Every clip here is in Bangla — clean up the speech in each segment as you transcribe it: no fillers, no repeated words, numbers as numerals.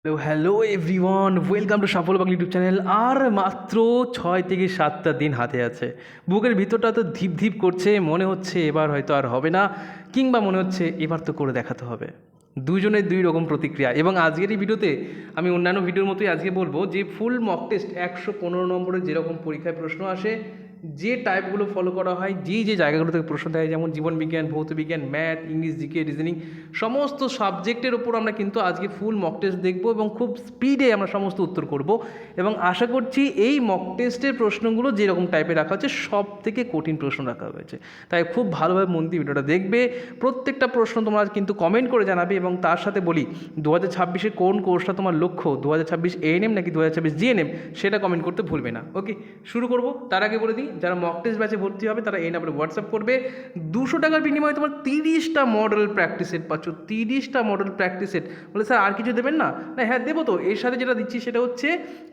হ্যালো এভরিওয়ান, ওয়েলকাম টু সাফল্য বাংলা ইউটিউব চ্যানেল। আর মাত্র 6 থেকে 7টা দিন হাতে আছে। বুকের ভিতরটা তো ধীপ ধীপ করছে, মনে হচ্ছে এবার হয়তো আর হবে না, কিংবা মনে হচ্ছে এবার তো করে দেখাতে হবে। দুজনের দুই রকম প্রতিক্রিয়া। এবং আজকের এই ভিডিওতে আমি অন্যান্য ভিডিওর মতোই আজকে বলবো যে ফুল মক টেস্ট 115 নম্বরের যেরকম পরীক্ষায় প্রশ্ন আসে, যে টাইপগুলো ফলো করা হয়, যে জায়গাগুলো থেকে প্রশ্ন দেয়, যেমন জীবনবিজ্ঞান, ভৌতবিজ্ঞান, ম্যাথ, ইংলিশ, জিকে, রিজনিং, সমস্ত সাবজেক্টের ওপর আমরা কিন্তু আজকে ফুল মক টেস্ট দেখব এবং খুব স্পিডে আমরা সমস্ত উত্তর করব। এবং আশা করছি এই মক টেস্টের প্রশ্নগুলো যেরকম টাইপের রাখা হচ্ছে সব থেকে কঠিন প্রশ্ন রাখা হয়েছে, তাই খুব ভালোভাবে মন দিয়ে ভিডিওটা দেখবে। প্রত্যেকটা প্রশ্ন তোমরা কিন্তু কমেন্ট করে জানাবে। এবং তার সাথে বলি, 2026-এ কোন কোর্সটা তোমার লক্ষ্য, 2026 এএনএম নাকি 2026 জিএনএম, সেটা কমেন্ট করতে ভুলবে না। ওকে, শুরু করব। তার আগে বলে দিই, যারা মক টেস্ট ব্যাচে ভর্তি হবে তারা এই নাম্বারে হোয়াটসঅ্যাপ করবে। 200 টাকার বিনিময়ে তোমার 30টা মডেল প্র্যাকটিস সেট পাচ্ছ। 30টা মডেল প্র্যাকটিস সেট। বলে স্যার আর কিছু দেবেন না? না, হ্যাঁ দেবো তো। এর সাথে যেটা দিচ্ছি সেটা হচ্ছে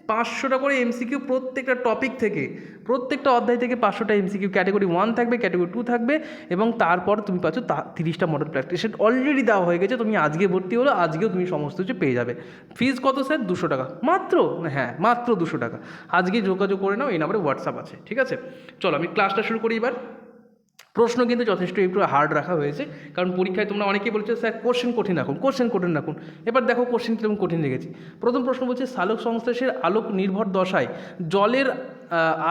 500টা করে এমসিকিউ প্রত্যেকটা টপিক থেকে, প্রত্যেকটা অধ্যায় থেকে 500টা এমসিকিউ। ক্যাটাগরি 1 থাকবে, ক্যাটাগরি 2 থাকবে, এবং তারপর তুমি পাচ্ছ 30টা মডেল প্র্যাকটিস সেট অলরেডি দেওয়া হয়ে গেছে। তুমি আজকে ভর্তি হলো, আজকেও তুমি সমস্ত কিছু পেয়ে যাবে। ফিজ কত স্যার? 200 টাকা মাত্র। হ্যাঁ, মাত্র 200 টাকা। আজকে যোগাযোগ করে নাও, এই নাম্বারে হোয়াটসঅ্যাপ আছে। ঠিক আছে, চলো আমি ক্লাসটা শুরু করি এবার। প্রশ্ন কিন্তু যথেষ্ট একটু হার্ড রাখা হয়েছে, কারণ পরীক্ষায় তোমরা অনেকেই বলছো স্যার কোশ্চেন কঠিন রাখুন, কোশ্চেন কঠিন রাখুন। এবার দেখো কোশ্চেন কীরকম কঠিন রেখেছি। প্রথম প্রশ্ন বলছে, সালোক সংশ্লেষের আলোক নির্ভর দশায় জলের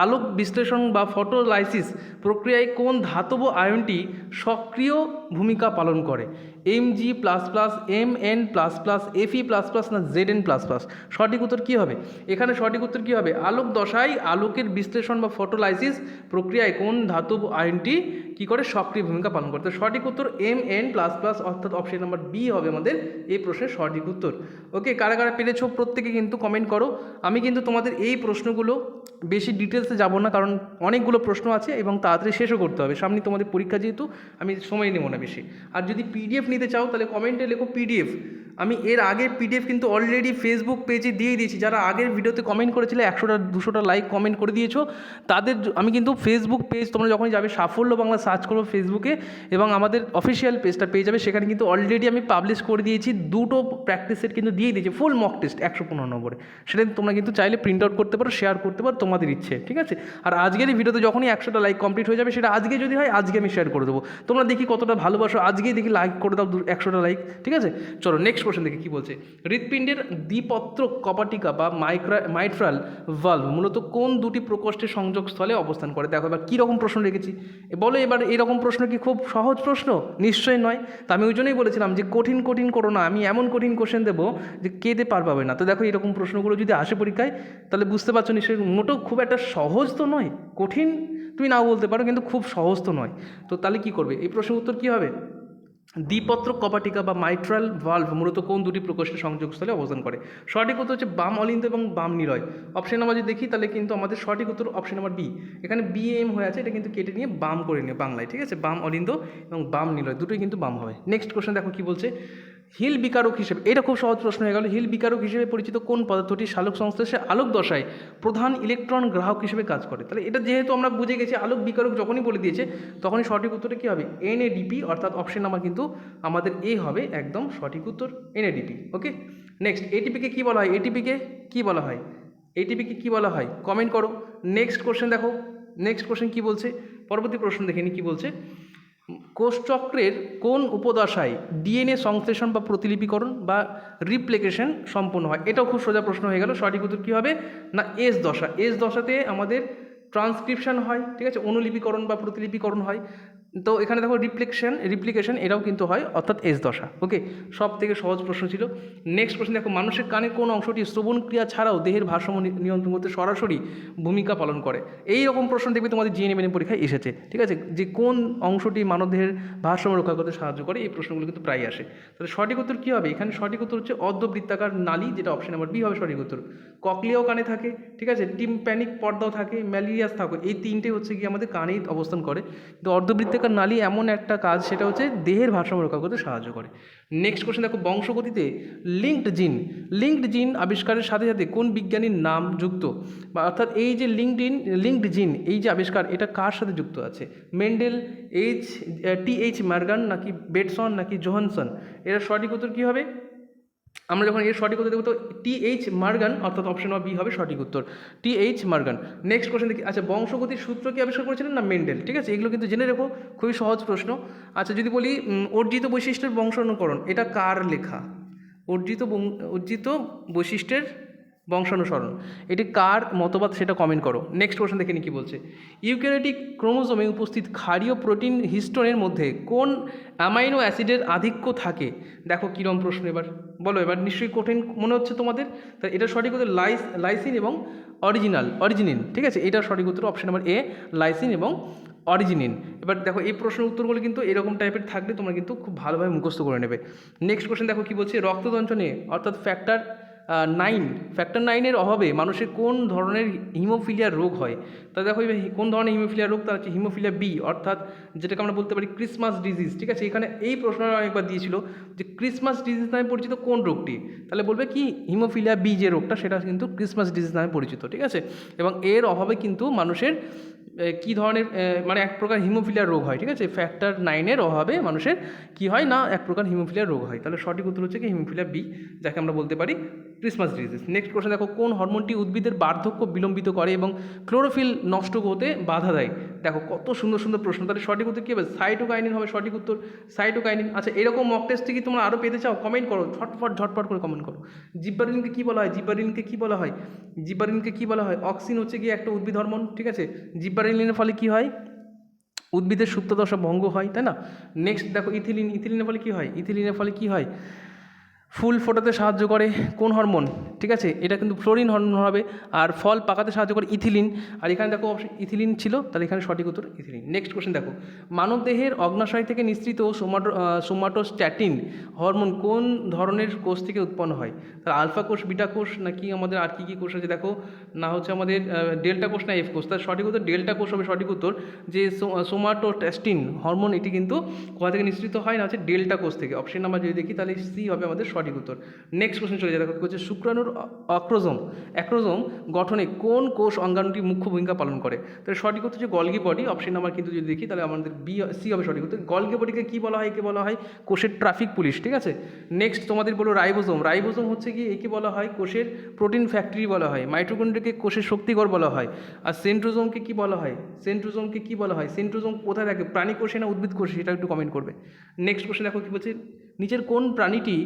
আলোক বিশ্লেষণ বা ফটোলাইসিস প্রক্রিয়ায় কোন ধাতব আয়নটি সক্রিয় ভূমিকা পালন করে? Mg plus plus, Mn plus plus, Fe plus plus না Zn প্লাস প্লাস? সঠিক উত্তর কী হবে? এখানে সঠিক উত্তর কী হবে? আলোক দশায় আলোকের বিশ্লেষণ বা ফটোলাইসিস প্রক্রিয়ায় কোন ধাতব আয়নটি কী করে সক্রিয় ভূমিকা পালন করে? তো সঠিক উত্তর Mn প্লাস প্লাস, অর্থাৎ অপশন নাম্বার বি হবে আমাদের এই প্রশ্নের সঠিক উত্তর। ওকে, কারা কারা পেরেছো প্রত্যেকে কিন্তু কমেন্ট করো। আমি কিন্তু তোমাদের এই প্রশ্নগুলো বেশি ডিটেলসে যাব না, কারণ অনেকগুলো প্রশ্ন আছে এবং তাড়াতাড়ি শেষও করতে হবে। সামনে তোমাদের পরীক্ষা, যেহেতু আমি সময় নেব না বেশি। আর যদি পিডিএফ নিতে চাও তাহলে কমেন্টে লেখো পিডিএফ। আমি এর আগের পিডিএফ কিন্তু অলরেডি ফেসবুক পেজে দিয়ে দিয়েছি। যারা আগের ভিডিওতে কমেন্ট করেছিলে, 100টা 200টা লাইক কমেন্ট করে দিয়েছো, তাদের আমি কিন্তু ফেসবুক পেজ, তোমরা যখনই যাবে সাফল্য বাংলা সার্চ করবো ফেসবুকে, এবং আমাদের অফিসিয়াল পেজটা পেয়ে যাবে। সেখানে কিন্তু অলরেডি আমি পাবলিশ করে দিয়েছি, 2টো প্র্যাকটিস সেট কিন্তু দিয়ে দিয়েছি, ফুল মক টেস্ট 115 নম্বরে। সেটা তোমরা কিন্তু চাইলে প্রিন্ট আউট করতে পারো, শেয়ার করতে পারো, তোমাদের ইচ্ছে। ঠিক আছে, আর আজকের এই ভিডিওতে যখনই 100টা লাইক কমপ্লিট হয়ে যাবে, সেটা আজকে যদি হয় আজকে আমি শেয়ার করে দেবো। তোমরা দেখি কতটা ভালোবাসো, আজকেই দেখি লাইক করে দাও 100টা লাইক। ঠিক আছে, চলো নেক্সট কোশ্চেন দেখি কী বলছে। হৃৎপিণ্ডের দ্বিপত্রক কপাটিকা বা মাইট্রাল ভালভ মূলত কোন দুটি প্রকোষ্ঠের সংযোগস্থলে অবস্থান করে? দেখো এবার কীরকম প্রশ্ন রেখেছি বলো। এবার এরকম প্রশ্ন কি খুব সহজ প্রশ্ন? নিশ্চয়ই নয়। তা আমি ওই জন্যই বলেছিলাম যে কঠিন কঠিন করো না, আমি এমন কঠিন কোশ্চেন দেবো যে কেঁদে পার পাবে না। তো দেখো এরকম প্রশ্নগুলো যদি আসে পরীক্ষায়, তাহলে বুঝতে পারছো নিশ্চয়ই মোটেও খুব একটা সহজ তো নয়। কঠিন তুমি নাও বলতে পারো, কিন্তু খুব সহজ তো নয়। তো তাহলে কী করবে? এই প্রশ্নের উত্তর কী হবে? দ্বিপত্রক কপাটিকা বা মাইট্রাল ভালভ মূলত কোন দুটি প্রকোষ্ঠের সংযোগস্থলে অবস্থান করে? সঠিক উত্তর হচ্ছে বাম অলিন্দ এবং বাম নিলয়। অপশন নাম্বার যদি দেখি, তাহলে কিন্তু আমাদের সঠিক উত্তর অপশন নাম্বার বি। এখানে বিএম হয়ে আছে, এটা কিন্তু কেটে নিয়ে বাম করে নিয়ে বাংলায়। ঠিক আছে, বাম অলিন্দ এবং বাম নিলয় দুটোই কিন্তু বাম হবে। নেক্সট কোশ্চেন দেখো কী বলছে। হিল বিকারক হিসেবে, এটা খুব সহজ প্রশ্ন হয়ে গেল, হিল বিকারক হিসেবে পরিচিত কোন পদার্থটি সালোক সংশ্লেষে আলোক দশায় প্রধান ইলেকট্রন গ্রাহক হিসেবে কাজ করে? তাহলে এটা যেহেতু আমরা বুঝে গেছি, আলোক বিকারক যখনই বলে দিয়েছে, তখনই সঠিক উত্তরটা কী হবে? এনএডিপি, অর্থাৎ অপশন নাম্বার কিন্তু আমাদের এ হবে একদম সঠিক উত্তর, এনএডিপি। ওকে, নেক্সট এটিপিকে কী বলা হয়? এটিপিকে কী বলা হয়? এটিপিকে কী বলা হয়? কমেন্ট করো। নেক্সট কোশ্চেন দেখো, নেক্সট কোশ্চেন কী বলছে, পরবর্তী প্রশ্ন দেখে নি কী বলছে। কোষচক্রের কোন উপদশায় ডিএনএ সংশ্লেষণ বা প্রতিলিপিকরণ বা রিপ্লিকেশন সম্পন্ন হয়? এটাও খুব সোজা প্রশ্ন হয়ে গেল। সঠিক উত্তর কী হবে? না এস দশা। এস দশাতে আমাদের ট্রান্সক্রিপশন হয়। ঠিক আছে, অনুলিপিকরণ বা প্রতিলিপিকরণ হয়। তো এখানে দেখো রিপ্লিকেশন এটাও কিন্তু হয়, অর্থাৎ এস দশা। ওকে, সব থেকে সহজ প্রশ্ন ছিল। নেক্সট প্রশ্ন দেখো, মানুষের কানের কোন অংশটি শ্রবণ ক্রিয়া ছাড়াও দেহের ভারসাম্য নিয়ন্ত্রণ করতে সরাসরি ভূমিকা পালন করে? এই রকম প্রশ্ন দেখবে তোমাদের জিএনএম পরীক্ষায় এসেছে। ঠিক আছে, যে কোন অংশটি মানবদেহের ভারসাম্য রক্ষা করতে সাহায্য করে, এই প্রশ্নগুলো কিন্তু প্রায় আসে। তাহলে সঠিক উত্তর কী হবে? এখানে সঠিক উত্তর হচ্ছে অর্ধবৃত্তাকার নালী, যেটা অপশন নাম্বার বি হবে সঠিক উত্তর। ককলিয়াও কানে থাকে, ঠিক আছে, টিম্প্যানিক পর্দাও থাকে, ম্যালেরিয়াস থাকে, এই তিনটে হচ্ছে কি আমাদের কানেই অবস্থান করে। কিন্তু অর্ধবৃত্তাকার নালী এমন একটা কাজ, সেটা হচ্ছে দেহের ভারসাম্য রক্ষা করতে সাহায্য করে। নেক্সট কোশ্চেন দেখো, বংশগতিতে লিঙ্কড জিন আবিষ্কারের সাথে সাথে কোন বিজ্ঞানীর নাম যুক্ত? বা অর্থাৎ এই যে লিঙ্কড জিন এই যে আবিষ্কার, এটা কার সাথে যুক্ত আছে? মেন্ডেল, টি এইচ মর্গান, নাকি বেটসন, নাকি জোহানসন? এর সঠিক উত্তর কী হবে? আমরা যখন এর সঠিক উত্তর দেবো তো টি.এইচ. মর্গান, অর্থাৎ অপশন বি হবে সঠিক উত্তর, টি.এইচ. মর্গান। নেক্সট কোশ্চেন দেখি, আচ্ছা বংশগতির সূত্র কি আবিষ্কার করেছিলেন? না মেন্ডেল। ঠিক আছে, এগুলো কিন্তু জেনে রেখো, খুবই সহজ প্রশ্ন। আচ্ছা যদি বলি অর্জিত বৈশিষ্ট্যের বংশানুকরণ, এটা কার লেখা? অর্জিত বৈশিষ্ট্যের বংশানুসরণ, এটি কার মতবাদ সেটা কমেন্ট করো। নেক্সট কোশ্চেন দেখে নি কি বলছে, ইউক্যারিওটিক ক্রোমোজোমে উপস্থিত ক্ষারীয় প্রোটিন হিস্টোনের মধ্যে কোন অ্যামাইনো অ্যাসিডের আধিক্য থাকে? দেখো কীরকম প্রশ্ন, এবার বলো, এবার নিশ্চয়ই কঠিন মনে হচ্ছে তোমাদের। তা এটা সঠিক উত্তর লাইসিন এবং অরিজিনিন। ঠিক আছে, এটা সঠিক উত্তর অপশন নাম্বার এ, লাইসিন এবং অরিজিনিন। এবার দেখো এই প্রশ্নের উত্তরগুলো কিন্তু এরকম টাইপের থাকলে তোমরা কিন্তু খুব ভালোভাবে মুখস্থ করে নেবে। নেক্সট কোশ্চেন দেখো কী বলছে, রক্তদঞ্চনে অর্থাৎ ফ্যাক্টর 9 অভাবে মানুষের কোন ধরনের হিমোফিলিয়া রোগ হয়? তা দেখো কোন ধরনের হিমোফিলিয়া রোগ, তার হচ্ছে হিমোফিলিয়া বি, অর্থাৎ যেটাকে আমরা বলতে পারি ক্রিসমাস ডিজিজ। ঠিক আছে, এখানে এই প্রশ্নটা অনেকবার দিয়েছিল যে ক্রিসমাস ডিজিজ নামে পরিচিত কোন রোগটি, তাহলে বলবে কি হিমোফিলিয়া বি যে রোগটা সেটা কিন্তু ক্রিসমাস ডিজিজ নামে পরিচিত। ঠিক আছে, এবং এর অভাবে কিন্তু মানুষের কী ধরনের মানে এক প্রকার হিমোফিলিয়া রোগ হয়। ঠিক আছে, ফ্যাক্টর 9 অভাবে মানুষের কি হয় না এক প্রকার হিমোফিলিয়া রোগ হয়। তাহলে সঠিক উত্তর হচ্ছে কি হিমোফিলিয়া বি, যাকে আমরা বলতে পারি ক্রিসমাস ডিজিজ। নেক্সট কোশ্চেন দেখো, কোন হরমোনটি উদ্ভিদের বার্ধক্য বিলম্বিত করে এবং ক্লোরোফিল নষ্ট হতে বাধা দেয়? দেখো কত সুন্দর সুন্দর প্রশ্ন। তাহলে সঠিক উত্তর কী হবে? সাইটোকাইনিন হবে সঠিক উত্তর, সাইটোকাইনিন। আচ্ছা এরকম মক টেস্ট কি তোমরা আরও পেতে চাও? কমেন্ট করো, ঝটপট করে কমেন্ট করো। জিব্বারিনকে কী বলা হয়? জিব্বারিনকে কী বলা হয়? জিব্বারিনকে কী বলা হয়? অক্সিন হচ্ছে গিয়ে একটা উদ্ভিদ হরমোন। ঠিক আছে, জিব্বারিনের ফলে কী হয়? উদ্ভিদের সুপ্তদশা ভঙ্গ হয়, তাই না? নেক্সট দেখো ইথিলিনের ফলে কী হয়? ইথিলিনের ফলে কী হয়? ফুল ফোটাতে সাহায্য করে কোন হরমোন? ঠিক আছে, এটা কিন্তু ফ্লোরিন হরমোন হবে। আর ফল পাকাতে সাহায্য করে ইথিলিন। আর এখানে দেখো ইথিলিন ছিল, তাহলে এখানে সঠিক উত্তর ইথিলিন। নেক্সট কোশ্চেন দেখো, মানবদেহের অগ্নাশয় থেকে নিঃসৃত সোমাটোস্ট্যাটিন হরমোন কোন ধরনের কোষ থেকে উৎপন্ন হয়? তাহলে আলফা কোষ, বিটা কোষ, নাকি আমাদের আর কী কোষ আছে দেখো, না হচ্ছে আমাদের ডেল্টা কোষ না এফ কোষ? তার সঠিক উত্তর ডেল্টা কোষ হবে সঠিক উত্তর। যে সোমাটোস্ট্যাটিন হরমোন এটি কিন্তু কোথা থেকে নিঃসৃত হয়? না হচ্ছে ডেল্টা কোষ থেকে। অপশন নাম্বার যদি দেখি তাহলে সি হবে আমাদের সঠিক উত্তর। নেক্সট কোশ্চেন চলে যায়, দেখো হচ্ছে শুক্রাণুর অ্যাক্রোজোম গঠনে কোন কোষ অঙ্গাণুটি মুখ্য ভূমিকা পালন করে? তাহলে সঠিক উত্তর হচ্ছে গলগি বডি। অপশন নাম্বার কিন্তু যদি দেখি তাহলে আমাদের সি হবে সঠিক উত্তর। গলগি বডিকে কী বলা হয়? একে বলা হয় কোষের ট্রাফিক পুলিশ। ঠিক আছে, নেক্সট তোমাদের বলো রাইবোজোম হচ্ছে কি একে বলা হয় কোষের প্রোটিন ফ্যাক্টরি বলা হয়। মাইটোকন্ড্রিয়াকে কোষের শক্তিঘর বলা হয়। আর সেন্ট্রোজোমকে কী বলা হয়? সেন্ট্রোজোম কোথায় থাকে? প্রাণী কোষে না উদ্ভিদ কোষে? সেটা একটু কমেন্ট করবে। নেক্সট কোশ্চেন দেখো কী বলছে, নিচের কোন প্রাণীটি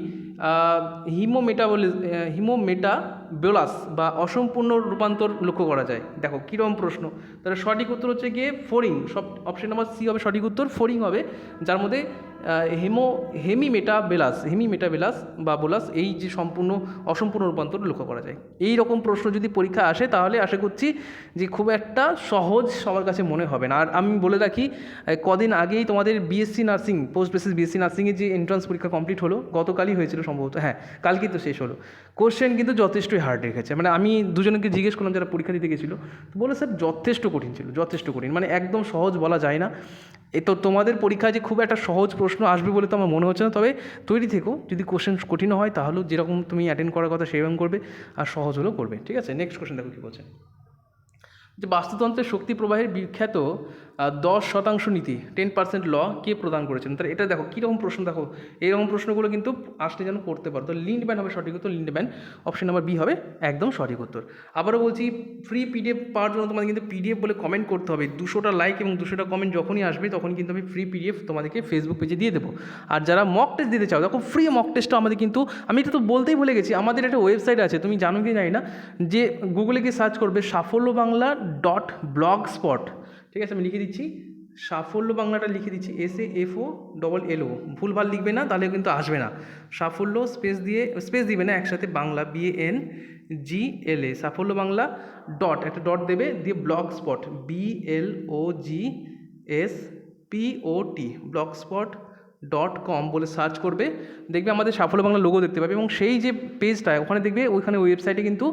হিমোমেটাবোলাস বা অসম্পূর্ণ রূপান্তর লক্ষ্য করা যায়? দেখো কীরকম প্রশ্ন। তাহলে সঠিক উত্তর হচ্ছে গিয়ে ফোরিং। অপশন নাম্বার সি হবে সঠিক উত্তর, ফোরিং হবে, যার মধ্যে হেমিমেটাবেলাস বা বোলাস এই যে অসম্পূর্ণ রূপান্তর লক্ষ্য করা যায়। এই রকম প্রশ্ন যদি পরীক্ষা আসে তাহলে আশা করছি যে খুব একটা সহজ সবার কাছে মনে হবে না। আর আমি বলে রাখি, কদিন আগেই তোমাদের BSc nursing, post basis BSc নার্সিংয়ের যে এন্ট্রান্স পরীক্ষা কমপ্লিট হলো, গতকালই হয়েছিল সম্ভবত, হ্যাঁ কালকেই তো শেষ হলো। কোশ্চেন কিন্তু যথেষ্টই হার্ড রেখেছে। মানে আমি দুজনকে জিজ্ঞেস করলাম যারা পরীক্ষা দিতে গেছিলো, বলে স্যার যথেষ্ট কঠিন ছিল, যথেষ্ট কঠিন, মানে একদম সহজ বলা যায় না। তো তোমাদের পরীক্ষায় যে খুব একটা সহজ প্রশ্ন আসবে বলে তো আমার মনে হচ্ছে না, তবে তৈরি থেকো, যদি কোশ্চেন কঠিন হয় তাহলেও যেরকম তুমি অ্যাটেন্ড করার কথা সেরকম করবে, আর সহজ হলেও করবে। ঠিক আছে, নেক্সট কোশ্চেন দেখো কী বলছে, যে বাস্তুতন্ত্রের শক্তি প্রবাহের বিখ্যাত 10% নীতি 10% ল কে প্রদান করেছেন? তাহলে এটা দেখো কীরকম প্রশ্ন, দেখো এইরকম প্রশ্নগুলো কিন্তু আসলে যেন করতে পারো। তো লিন্ডম্যান হবে সঠিক উত্তর, লিন্ডম্যান। অপশন নাম্বার বি হবে একদম সঠিক উত্তর। আবারও বলছি, ফ্রি পিডিএফ পাওয়ার জন্য তোমাদের কিন্তু পিডিএফ বলে কমেন্ট করতে হবে। 200টা লাইক এবং 200টা কমেন্ট যখনই আসবে তখনই কিন্তু আমি ফ্রি পিডিএফ তোমাদেরকে ফেসবুক পেজে দিয়ে দেবো। আর যারা মক টেস্ট দিতে চাও, দেখো ফ্রি মক টেস্টটা আমাদের কিন্তু, আমি এটা তো বলতেই ভুলে গেছি, আমাদের একটা ওয়েবসাইট আছে, তুমি জানো কি জানি না, যে গুগলে গিয়ে সার্চ করবে safolloBangla.blogspot। ঠিক আছে, আমি লিখে দিচ্ছি, সাফল্য বাংলাটা লিখে দিচ্ছি, SAFOLLO, ভুলভাল লিখবে না তাহলে কিন্তু আসবে না। সাফল্য স্পেস দিবে না, একসাথে বাংলা BANGLA, সাফল্য বাংলা একটা ডট দেবে, দিয়ে ব্লগস্পট BLOGSPOT blogspot.com বলে সার্চ করবে, দেখবে আমাদের সাফল্য বাংলা লোগো দেখতে পাবে। এবং সেই যে পেজটা ওখানে দেখবে, ওইখানে ওয়েবসাইটে কিন্তু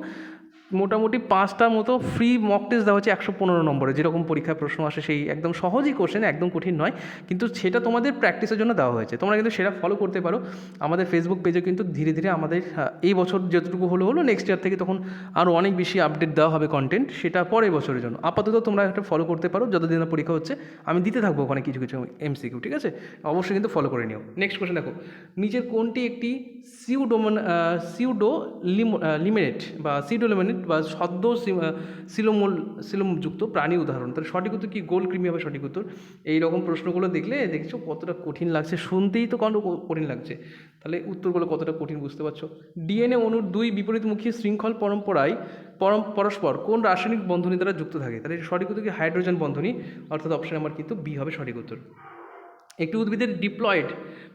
মোটামুটি 5টা মতো ফ্রি মক টেস্ট দেওয়া হচ্ছে 115 নম্বরে, যেরকম পরীক্ষায় প্রশ্ন আসে সেই একদম সহজই কোশ্চেন, একদম কঠিন নয়, কিন্তু সেটা তোমাদের প্র্যাকটিসের জন্য দেওয়া হয়েছে। তোমরা কিন্তু সেটা ফলো করতে পারো। আমাদের ফেসবুক পেজে কিন্তু ধীরে ধীরে আমাদের এই বছর যতটুকু হলো নেক্সট ইয়ার থেকে তখন আরও অনেক বেশি আপডেট দেওয়া হবে কন্টেন্ট, সেটা পরের বছরের জন্য। আপাতত তোমরা একটা ফলো করতে পারো, যতদিন না পরীক্ষা হচ্ছে আমি দিতে থাকবো ওখানে কিছু কিছু এমসিকিউ, ঠিক আছে? অবশ্যই কিন্তু ফলো করে নিও। নেক্সট কোশ্চেন দেখো, নিচের কোনটি একটি সিউডো লিমিনেট বা সিউডোলিমিনেট বা সদ্য সিলোমযুক্ত প্রাণী উদাহরণ? তাহলে সঠিক উত্তর কি? গোল কৃমি হবে সঠিক উত্তর। এই রকম প্রশ্নগুলো দেখলে দেখছো কতটা কঠিন লাগছে, শুনতেই তো কঠিন লাগছে, তাহলে উত্তরগুলো কতটা কঠিন বুঝতে পারছো। ডিএনএ অণুর দুই বিপরীতমুখী শৃঙ্খল পরম্পরায় পরস্পর কোন রাসায়নিক বন্ধনী দ্বারা যুক্ত থাকে? তাহলে সঠিক উত্তর কি? হাইড্রোজেন বন্ধনী, অর্থাৎ অপশন নাম্বার কিন্তু বি হবে সঠিক উত্তর। একটি উদ্ভিদের ডিপ্লয়েড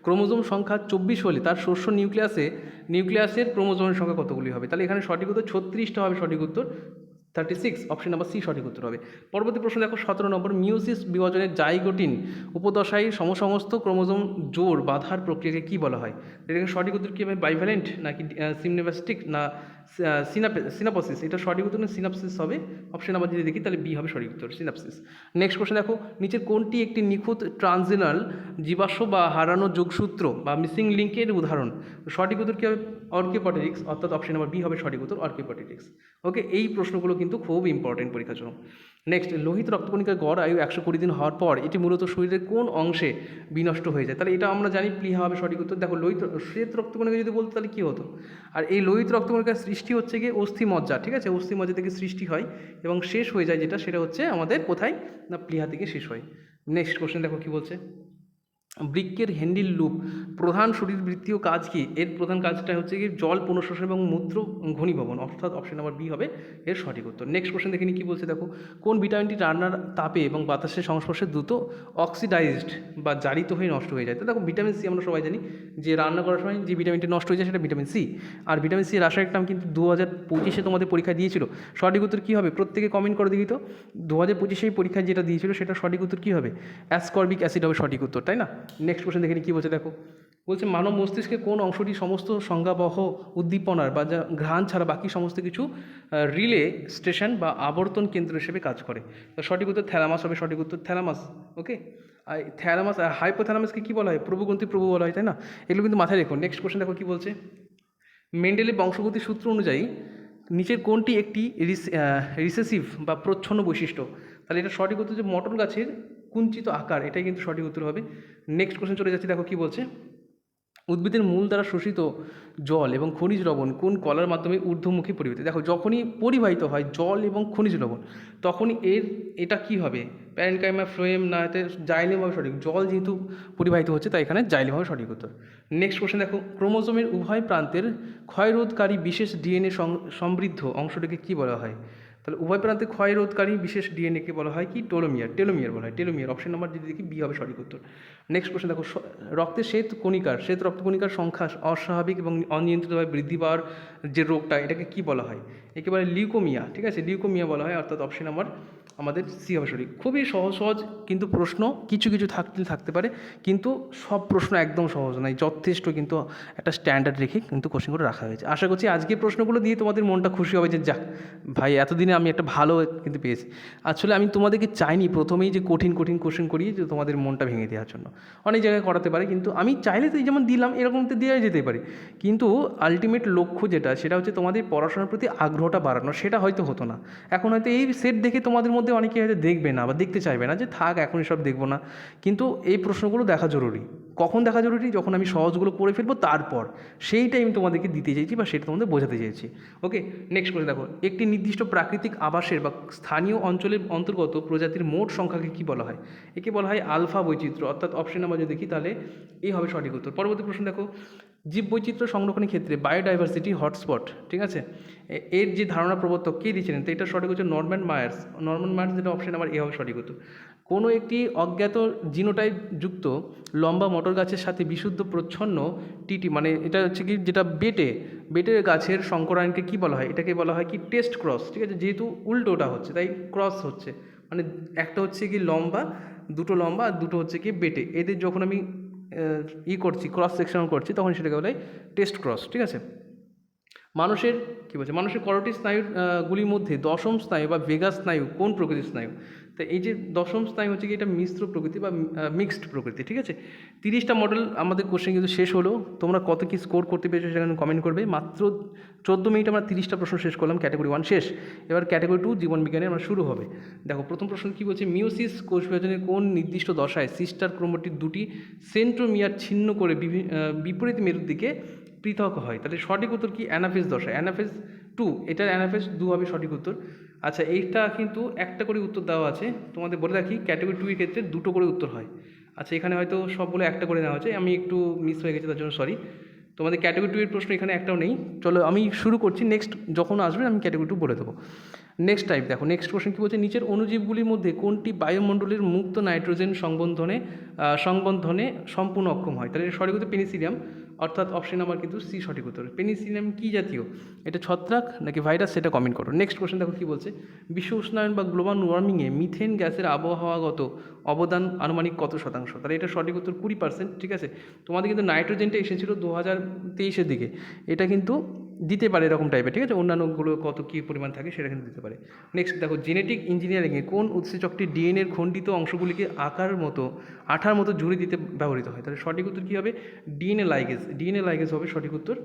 ক্রোমোজোম সংখ্যা 24 হলে তার শস্য নিউক্লিয়াসের ক্রোমোজোমের সংখ্যা কতগুলি হবে? তাহলে এখানে সঠিক উত্তর 36টা হবে সঠিক উত্তর, 36, অপশন নাম্বার সি সঠিক উত্তর হবে। পরবর্তী প্রশ্ন দেখো 17 নম্বর, মিওসিস বিভাজনের জাইগোটিন উপদশায় সমস্ত ক্রোমোজোম জোড় বাঁধার প্রক্রিয়াকে কী বলা হয়? এটাকে সঠিক উত্তর কী হবে? বাইভ্যালেন্ট নাকি সিমনেবাস্টিক না সিনাপসিস? এটা সঠিক উত্তর সিনাপসিস হবে। অপশন নাম্বার যদি দেখি তাহলে বি হবে সঠিক উত্তর, সিনাপসিস। নেক্সট কোশ্চেন দেখো, নিচের কোনটি একটি নিখুঁত ট্রানজিনাল জীবাশ্ম বা হারানো যোগসূত্র বা মিসিং লিঙ্কের উদাহরণ? সঠিক উত্তর কী হবে? অর্কিওপটেরিক্স, অর্থাৎ অপশন নাম্বার বি হবে সঠিক উত্তর, অর্কিওপটেরিক্স। ওকে, এই প্রশ্নগুলো কিন্তু খুব ইম্পর্টেন্ট পরীক্ষার জন্য। নেক্সট, লোহিত রক্তকণিকার গড় আয়ু 120 দিন হওয়ার পর এটি মূলত শরীরের কোন অংশে বিনষ্ট হয়ে যায়? তাহলে এটা আমরা জানি প্লীহা হবে সঠিক উত্তর। দেখো শ্বেত রক্তকণিকা যদি বলতো তাহলে কী হতো? আর এই লোহিত রক্তকণিকার সৃষ্টি হচ্ছে গিয়ে অস্থিমজ্জা, ঠিক আছে? অস্থিমজ্জা থেকে সৃষ্টি হয় এবং শেষ হয়ে যায়, সেটা হচ্ছে আমাদের কোথায় না প্লীহা থেকে শেষ হয়। নেক্সট কোশ্চেন দেখো কী বলছে, বৃক্কের হ্যান্ডিল লুপ প্রধান শরীরবৃত্তীয় কাজ কি? এর প্রধান কাজটা হচ্ছে কি জল পুনঃশোষণ এবং মূত্র ঘনীভবন, অর্থাৎ অপশন নাম্বার বি হবে এর সঠিক উত্তর। নেক্সট কোশ্চেন দেখে নিই কী বলছে দেখো, কোন ভিটামিনটি রান্নার তাপে এবং বাতাসের সংস্পর্শে দ্রুত অক্সিডাইজড বা জারিত হয়ে নষ্ট হয়ে যায়? তো দেখো ভিটামিন সি আমরা সবাই জানি যে রান্না করার সময় যে ভিটামিনটি নষ্ট হয়ে যায় সেটা ভিটামিন সি। আর ভিটামিন সি রাসায়নিক নাম কিন্তু 2025-এ তোমাদের পরীক্ষা দিয়েছিল, সঠিক উত্তর কী হবে? প্রত্যেকে কমেন্ট করে দেখি তো, 2025-এই পরীক্ষায় যেটা দিয়েছিল সেটা সঠিক উত্তর কী হবে? অ্যাসকর্বিক অ্যাসিড হবে সঠিক উত্তর, তাই না? নেক্সট কোশ্চেন দেখে নিই কী বলছে দেখো, বলছে মানব মস্তিষ্কে কোন অংশটি সমস্ত সংজ্ঞাবহ উদ্দীপনার বা যা ঘ্রাণ ছাড়া বাকি সমস্ত কিছু রিলে স্টেশন বা আবর্তন কেন্দ্র হিসেবে কাজ করে? তো সঠিক উত্তর থ্যালামাস হবে সঠিক উত্তর, থ্যালামাস। ওকে, আর থ্যালামাস আর হাইপোথ্যালামাসকে কী বলা হয়? প্রভুগ্রন্থি প্রভু বলা হয়, তাই না? এগুলো কিন্তু মাথায় রেখো। নেক্সট কোশ্চেন দেখো কী বলছে, মেন্ডেলের বংশগতির সূত্র অনুযায়ী নিচের কোনটি একটি রিসেসিভ বা প্রচ্ছন্ন বৈশিষ্ট্য? তাহলে এটা সঠিক উত্তর যে মটর গাছের কুঞ্চিত আকার, এটাই কিন্তু সঠিক উত্তর হবে। নেক্সট কোশ্চেন চলে যাচ্ছে, দেখো কী বলছে, উদ্ভিদের মূল দ্বারা শোষিত জল এবং খনিজ লবণ কোন কলার মাধ্যমে ঊর্ধ্বমুখী পরিবাহিত? দেখো যখনই পরিবাহিত হয় জল এবং খনিজ লবণ তখনই এটা কি হবে? প্যারেনকাইমা, ফ্লোয়েম, না এতে জাইলেম হবে সঠিক। জল যেহেতু পরিবাহিত হচ্ছে তাই এখানে জাইলেম হবে সঠিক উত্তর। নেক্সট কোশ্চেন দেখো, ক্রোমোজোমের উভয় প্রান্তের ক্ষয়রোধকারী বিশেষ ডিএনএ সমৃদ্ধ অংশটিকে কী বলা হয়? তাহলে উভয় প্রান্তে ক্ষয়রোধকারী বিশেষ ডিএনএকে বলা হয় কি? টেলোমিয়ার বলা হয়, টেলোমিয়ার। অপশন নাম্বার যদি দেখি বি হবে সঠিক উত্তর। নেক্সট কোশ্চেন দেখো, রক্তের শ্বেত রক্তকণিকার সংখ্যা অস্বাভাবিক এবং অনিয়ন্ত্রিতভাবে বৃদ্ধি পাওয়ার যে রোগটা এটাকে কি বলা হয়? একেবারে লিউকোমিয়া, ঠিক আছে? লিউকোমিয়া বলা হয়, অর্থাৎ অপশন নাম্বার আমাদের সি হবে সঠিক। খুবই সহজ কিন্তু প্রশ্ন কিছু কিছু থাকতে পারে, কিন্তু সব প্রশ্ন একদম সহজ নয়, যথেষ্ট কিন্তু একটা স্ট্যান্ডার্ড রেখে কিন্তু কোশ্চেনগুলো রাখা হয়েছে। আশা করছি আজকে প্রশ্নগুলো দিয়ে তোমাদের মনটা খুশি হবে যে যাক ভাই এতদিনে আমি একটা ভালো কিন্তু পেয়েছি। আসলে আমি তোমাদেরকে চাইনি প্রথমেই যে কঠিন কোশ্চেন করিয়ে যে তোমাদের মনটা ভেঙে দেওয়ার জন্য, অনেক জায়গায় করাতে পারে, কিন্তু আমি চাইলে তো যেমন দিলাম এরকম তো দেওয়া যেতে পারে, কিন্তু আলটিমেট লক্ষ্য যেটা সেটা হচ্ছে তোমাদের পড়াশোনার প্রতি আগ্রহটা বাড়ানো, সেটা হয়তো হতো না। এখন হয়তো এই সেট দেখে তোমাদের মধ্যে অনেকে হয়তো দেখবে না বা দেখতে চাইবে না, যে থাক এখন এসব দেখবো না, কিন্তু এই প্রশ্নগুলো দেখা জরুরি। কখন দেখা জরুরি? যখন আমি সহজগুলো করে ফেলবো তারপর, সেইটাই আমি তোমাদেরকে দিতে চাইছি বা সেটা তোমাদের বোঝাতে চাইছি। ওকে, নেক্সট করে দেখো, একটি নির্দিষ্ট প্রাকৃতিক আবাসের বা স্থানীয় অঞ্চলের অন্তর্গত প্রজাতির মোট সংখ্যাকে কী বলা হয়? একে বলা হয় আলফা বৈচিত্র্য, অর্থাৎ অপশন নাম্বার যদি দেখি তাহলে এই হবে সঠিক উত্তর। পরবর্তী প্রশ্ন দেখো, জীববৈচিত্র্য সংরক্ষণের ক্ষেত্রে বায়োডাইভার্সিটি হটস্পট, ঠিক আছে, এর যে ধারণা প্রবর্তক কে দিয়েছিলেন? তো এটা সঠিক হচ্ছে নরম্যান মায়ার্স, যেটা অপশন নাম্বার এ হবে সঠিক উত্তর। কোনো একটি অজ্ঞাত জিনোটাইপ যুক্ত লম্বা মটর গাছের সাথে বিশুদ্ধ প্রচ্ছন্ন টিটি, মানে এটা হচ্ছে কি যেটা বেটের গাছের সংকরায়নকে কী বলা হয়? এটাকে বলা হয় কি টেস্ট ক্রস, ঠিক আছে? যেহেতু উল্টোটা হচ্ছে তাই ক্রস হচ্ছে, মানে একটা হচ্ছে কি লম্বা, দুটো লম্বা আর দুটো হচ্ছে কি বেটে, এদের যখন আমি করছি ক্রস সেকশন করছি তখন সেটাকে বলে টেস্ট ক্রস, ঠিক আছে? মানুষের কী বলছে, মানুষের করোটি স্নায়ুর গুলির মধ্যে দশম স্নায়ু বা ভেগাস স্নায়ু কোন প্রকৃতির স্নায়ু? তো এই যে দশম স্নায়ু হচ্ছে কি, এটা মিশ্র প্রকৃতি বা মিক্সড প্রকৃতি, ঠিক আছে। 30টা মডেল আমাদের কোশ্চেন কিন্তু শেষ হলো। তোমরা কত কী স্কোর করতে পেরেছো সেটা কিন্তু কমেন্ট করবে। মাত্র 14 মিনিট আমরা 30টা প্রশ্ন শেষ করলাম, ক্যাটাগরি 1 শেষ। এবার ক্যাটাগরি 2 জীবনবিজ্ঞানের আমরা শুরু হবে। দেখো প্রথম প্রশ্ন কী বলছে, মিওসিস কোষ বিভাজনের কোন নির্দিষ্ট দশায় সিস্টার ক্রোমাটিড দুটি সেন্ট্রোমিয়ার ছিন্ন করে বিপরীত মেরুর দিকে পৃথক হয়? তাহলে সঠিক উত্তর কি, অ্যানাফেজ দশা, অ্যানাফেজ 2, এটার অ্যানাফেজ 2 হবে সঠিক উত্তর। আচ্ছা এইটা কিন্তু একটা করে উত্তর দেওয়া আছে, তোমাদের বলে রাখি ক্যাটাগরি 2 এর ক্ষেত্রে 2টো করে উত্তর হয়। আচ্ছা এখানে হয়তো সবগুলো একটা করে নেওয়া হয়েছে, আমি একটু মিস হয়ে গেছে তার জন্য সরি। তোমাদের ক্যাটাগরি 2 এর প্রশ্ন এখানে একটাও নেই। চলো আমি শুরু করছি, নেক্সট যখন আসবে আমি ক্যাটাগরি 2 বলে দেবো। নেক্সট টাইপ দেখো, নেক্সট কোশ্চেন কী বলছে, নিচের অণুজীবগুলির মধ্যে কোনটি বায়ুমণ্ডলের মুক্ত নাইট্রোজেন সংবন্ধনে সম্পূর্ণ অক্ষম হয়? তাহলে সঠিক উত্তর পেনিসিলিয়াম, অর্থাৎ অপশন নাম্বার কিন্তু সি সঠিক উত্তর। পেনিসিলিয়াম কী জাতীয়, এটা ছত্রাক নাকি ভাইরাস, সেটা কমেন্ট করো। নেক্সট কোশ্চেন দেখো কী বলছে, বিশ্ব উষ্ণায়ন বা গ্লোবাল ওয়ার্মিংয়ে মিথেন গ্যাসের আবহাওয়াগত অবদান আনুমানিক কত শতাংশ? তাহলে এটা সঠিক উত্তর 20%, ঠিক আছে। তোমাদের কিন্তু নাইট্রোজেনটা এসেছিল 2023-এর দিকে, এটা কিন্তু দিতে পারে এরকম টাইপের, ঠিক আছে। অন্যান্যগুলো কত কী পরিমাণ থাকে সেটা কিন্তু দিতে পারে। নেক্সট দেখো, জেনেটিক ইঞ্জিনিয়ারিংয়ে কোন উৎসেচকটি ডিএনএর খণ্ডিত অংশগুলিকে আঠার মতো জুড়ে দিতে ব্যবহৃত হয়? তাহলে সঠিক উত্তর কী হবে, ডিএনএ লাইগেজ হবে সঠিক উত্তর,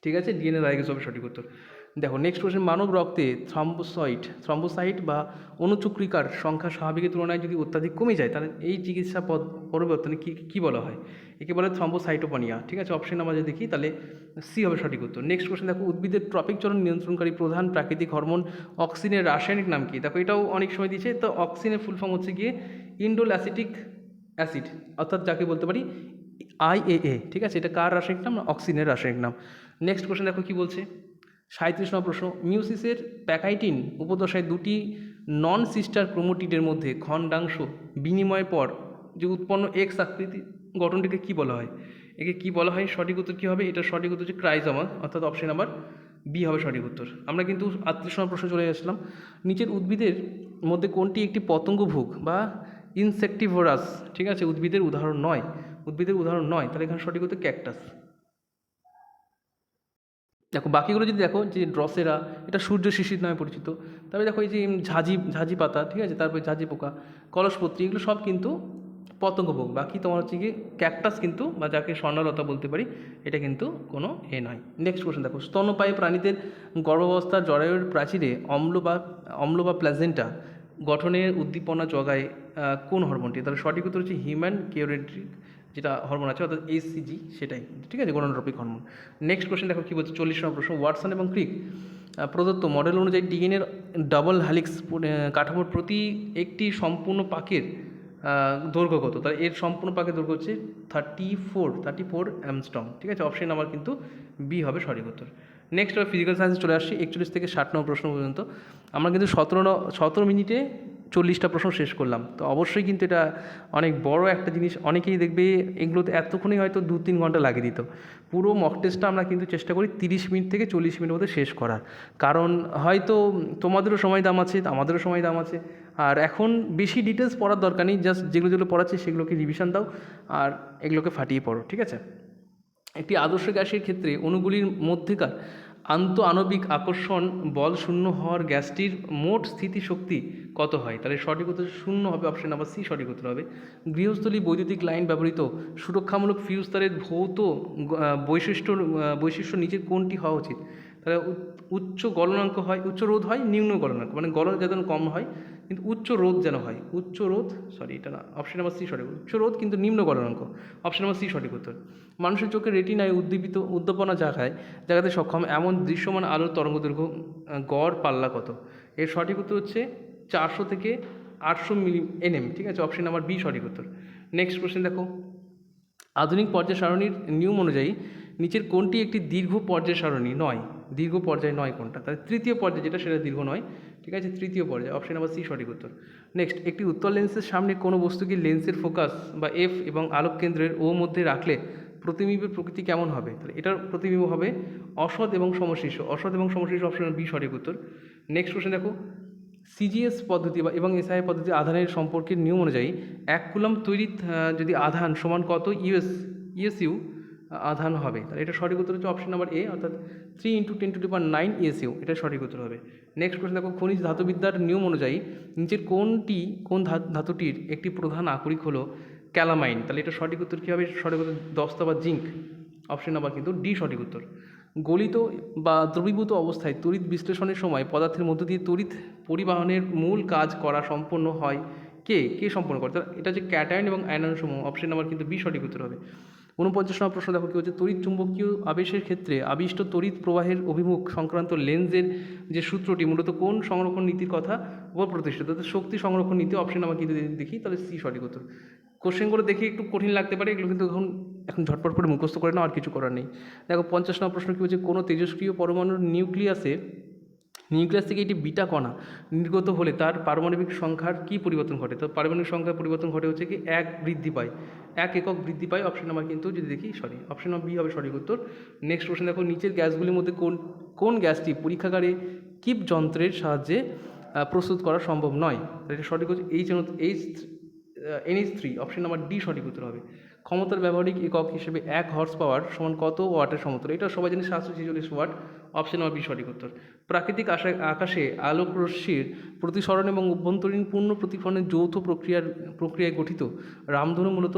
ঠিক আছে। ডিএনএ লাইগেজ হবে সঠিক উত্তর। দেখো নেক্সট কোশ্চেন, মানব রক্তে থ্রম্বোসাইট বা অণুচক্রিকার সংখ্যা স্বাভাবিকের তুলনায় যদি অত্যাধিক কমে যায়, তাহলে এই চিকিৎসা পরিবর্তনে কী বলা হয়? একে বলে থ্রম্বোসাইটোপেনিয়া, ঠিক আছে। অপশন আমরা যদি দেখি তাহলে সি হবে সঠিক উত্তর। নেক্সট কোশ্চেন দেখো, উদ্ভিদের ট্রপিক চলন নিয়ন্ত্রণকারী প্রধান প্রাকৃতিক হরমোন অক্সিনের রাসায়নিক নাম কি? দেখো এটাও অনেক সময় দিয়েছে, তো অক্সিনের ফুল ফর্ম হচ্ছে গিয়ে ইন্ডোল অ্যাসিটিক অ্যাসিড, অর্থাৎ যাকে বলতে পারি IAA, ঠিক আছে। এটা কার রাসায়নিক নাম? অক্সিনের রাসায়নিক নাম। নেক্সট কোশ্চেন দেখো কী বলছে, 37 নম্বর প্রশ্ন, মিউসিসের প্যাকাইটিন উপদশায় দুটি নন সিস্টার ক্রোমোটিডের মধ্যে খণ্ডাংশ বিনিময়ের পর যে উৎপন্ন এক্স আকৃতি গঠনটিকে কী বলা হয়? একে কী বলা হয়? সঠিক উত্তর কী হবে? এটার সঠিক উত্তর হচ্ছে ক্রাইজোমা, অর্থাৎ অপশন নাম্বার বি হবে সঠিক উত্তর। আমরা কিন্তু 38 নম্বর প্রশ্ন চলে আসলাম, নিচের উদ্ভিদের মধ্যে কোনটি একটি পতঙ্গভুক বা ইনসেক্টিভোরাস, ঠিক আছে, উদ্ভিদের উদাহরণ নয়? তাহলে এখানে সঠিক উত্তর ক্যাকটাস। দেখো বাকিগুলো যদি দেখো, যে ড্রসেরা, এটা সূর্য শিশির নামে পরিচিত। তারপরে দেখো এই যে ঝাঁঝি পাতা, ঠিক আছে, তারপরে ঝাঁঝি পোকা, কলসপত্রী, এগুলো সব কিন্তু পতঙ্গভোগ। বাকি তোমার হচ্ছে কি ক্যাকটাস কিন্তু, বা যাকে স্বর্ণলতা বলতে পারি, এটা কিন্তু কোনো নয়। নেক্সট কোশ্চেন দেখো, স্তন্যপায়ী প্রাণীদের গর্ভাবস্থার জরায়ুর প্রাচীরে অম্ল বা প্লাজেন্টা গঠনের উদ্দীপনা জগায় কোন হরমোনটি? তাহলে সঠিক উত্তর হচ্ছে হিউম্যান কিউরেট্রিক যেটা হরমোন আছে, অর্থাৎ HCG, সেটাই, ঠিক আছে, গণনট্রপিক হরমোন। নেক্সট কোশ্চেন দেখো কী বলছে, 40 নম্বর প্রশ্ন, ওয়াটসন এবং ক্রিক প্রদত্ত মডেল অনুযায়ী ডিএনএর ডাবল হ্যালিক্স কাঠামোর প্রতি একটি সম্পূর্ণ পাকের দৈর্ঘ্য কত? তাহলে এর সম্পূর্ণ পাকের দৈর্ঘ্য হচ্ছে 34 অ্যামস্ট্রং, ঠিক আছে। অপশন নাম্বার কিন্তু বি হবে সঠিক উত্তর। নেক্সট হবে ফিজিক্যাল সায়েন্সে চলে আসছি, 41 থেকে 60 নম্বর প্রশ্ন পর্যন্ত। আমরা কিন্তু 17 মিনিটে 40টা প্রশ্ন শেষ করলাম। তো অবশ্যই কিন্তু এটা অনেক বড় একটা জিনিস, অনেকেই দেখবে এগুলোতে এতক্ষণই হয়তো 2-3 ঘন্টা লাগিয়ে দিত। পুরো মক টেস্টটা আমরা কিন্তু চেষ্টা করি 30 মিনিট থেকে 40 মিনিটের মধ্যে শেষ করার, কারণ হয়তো তোমাদেরও সময় দাম আছে, আমাদেরও সময় দাম আছে। আর এখন বেশি ডিটেলস পড়ার দরকার নেই, জাস্ট যেগুলো পড়াচ্ছে সেগুলোকে রিভিশন দাও আর এগুলোকে ফাটিয়ে পড়ো, ঠিক আছে। একটি আদর্শ গ্যাসের ক্ষেত্রে অণুগুলির মধ্যেকার আণবিক আকর্ষণ বল শূন্য হওয়ার গ্যাসটির মোট স্থিতিশক্তি কত হয়? তাহলে সঠিক উত্তর 0 হবে, অপশন নাম্বার সি সঠিক উত্তর হবে। গৃহস্থলী বৈদ্যুতিক লাইন ব্যবহৃত সুরক্ষামূলক ফিউজ তারের ভৌত বৈশিষ্ট্য নিচের কোনটি হওয়া উচিত? তাহলে উচ্চ রোধ হয়, নিম্ন গলনাঙ্ক, মানে গলন যেন কম হয় কিন্তু উচ্চ রোধ যেন হয়, এটা না, অপশন নাম্বার সি সঠিক, উচ্চ রোধ কিন্তু নিম্ন গলনাঙ্ক, অপশন নাম্বার সি সঠিক উত্তর। মানুষের চোখে রেটিনায় উদ্দীপনা জাগাতে সক্ষম এমন দৃশ্যমান আলোর তরঙ্গদৈর্ঘ্য গড় পাল্লা কত? এর সঠিক উত্তর হচ্ছে 400 থেকে 800 nm, ঠিক আছে, অপশন নাম্বার বি সঠিক উত্তর। নেক্সট কোশ্চেন দেখো, আধুনিক পর্যায় সারণীর নিয়ম অনুযায়ী নিচের কোনটি একটি দীর্ঘ পর্যায় সারণী নয়? দীর্ঘ পর্যায় নয় কোনটা? তাহলে তৃতীয় পর্যায় যেটা, সেটা দীর্ঘ নয়, ঠিক আছে, তৃতীয় পর্যায়, অপশন নাম্বার সি সঠিক উত্তর। নেক্সট, একটি উত্তল লেন্সের সামনে কোনো বস্তুকে লেন্সের ফোকাস বা এফ এবং আলোক কেন্দ্রের ও মধ্যে রাখলে প্রতিবিম্বের প্রকৃতি কেমন হবে? তাহলে এটার প্রতিবিম্ব হবে অসৎ এবং সমশীর্ষ, অপশন বি সঠিক উত্তর। নেক্সট কোশ্চেন দেখো, CGS পদ্ধতি এবং SI পদ্ধতি আধানের সম্পর্কের নিয়ম অনুযায়ী 1 কুলম্ব তৈরি যদি আধান সমান কত ইউএসইউ আধান হবে। তাহলে এটা সঠিক উত্তর হচ্ছে অপশন নাম্বার এ, অর্থাৎ 3 × 10⁻⁹ এটা সঠিক উত্তর হবে। নেক্সট কোশ্চেন দেখো, খনিজ ধাতুবিদ্যার নিয়ম অনুযায়ী নিচের কোন ধাতুটির একটি প্রধান আকরিক হলো ক্যালামাইন? তাহলে এটা সঠিক উত্তর কী হবে? সঠিক উত্তর দস্তা বা জিঙ্ক, অপশন নাম্বার কিন্তু ডি সঠিক উত্তর। গলিত বা দ্রবীভূত অবস্থায় তড়িৎ বিশ্লেষণের সময় পদার্থের মধ্য দিয়ে তড়িৎ পরিবহনের মূল কাজ করা সম্পন্ন হয় কে সম্পন্ন করে? এটা হচ্ছে ক্যাটায়ন এবং আয়নন সমূহ, অপশন নাম্বার কিন্তু বি সঠিক উত্তর হবে। 49 নম্বর প্রশ্ন দেখো, কি হচ্ছে তড়িৎ চুম্বকীয় আবেশের ক্ষেত্রে আবিষ্ট তড়িৎ প্রবাহের অভিমুখ সংক্রান্ত লেন্সের যে সূত্রটি মূলত কোন সংরক্ষণ নীতির কথা উপর প্রতিষ্ঠিত? অর্থাৎ শক্তি সংরক্ষণ নীতি, অপশন নাম্বার কিন্তু দেখি তাহলে সি সঠিক উত্তর। কোশ্চেনগুলো দেখে একটু কঠিন লাগতে পারে, এগুলো কিন্তু এখন ঝটপট করে মুখস্থ করে নাও, আর কিছু করার নেই। দেখো 50 নম্বর প্রশ্ন কী হচ্ছে, কোনো তেজস্ক্রিয় পরমাণুর নিউক্লিয়াস থেকে এটি বিটা কণা নির্গত হলে তার পারমাণবিক সংখ্যার কী পরিবর্তন ঘটে? তো পারমাণবিক সংখ্যার পরিবর্তন ঘটে হচ্ছে কি 1 বৃদ্ধি পায়, 1 একক বৃদ্ধি পায়, অপশন নাম্বার কিন্তু যদি দেখি অপশন নাম্বার বি হবে সঠিক উত্তর। নেক্সট কোশ্চেন দেখো, নিচের গ্যাসগুলির মধ্যে কোন গ্যাসটি পরীক্ষাগারে কিপ যন্ত্রের সাহায্যে প্রস্তুত করা সম্ভব নয়? এটা সঠিক হচ্ছে NH3, অপশন নাম্বার ডি সঠিক উত্তর হবে। ক্ষমতার ব্যবহারিক একক হিসেবে 1 হর্স পাওয়ার সমান কত ওয়াটের সমতুল্য? এটা সবাই জানি 746 ওয়াট, অপশন নাম্বার বি সঠিক উত্তর। প্রাকৃতিক আকাশে আলোক রশ্মির প্রতিসরণ এবং অভ্যন্তরীণ পূর্ণ প্রতিফলনের যৌথ প্রক্রিয়ায় গঠিত রামধনু মূলত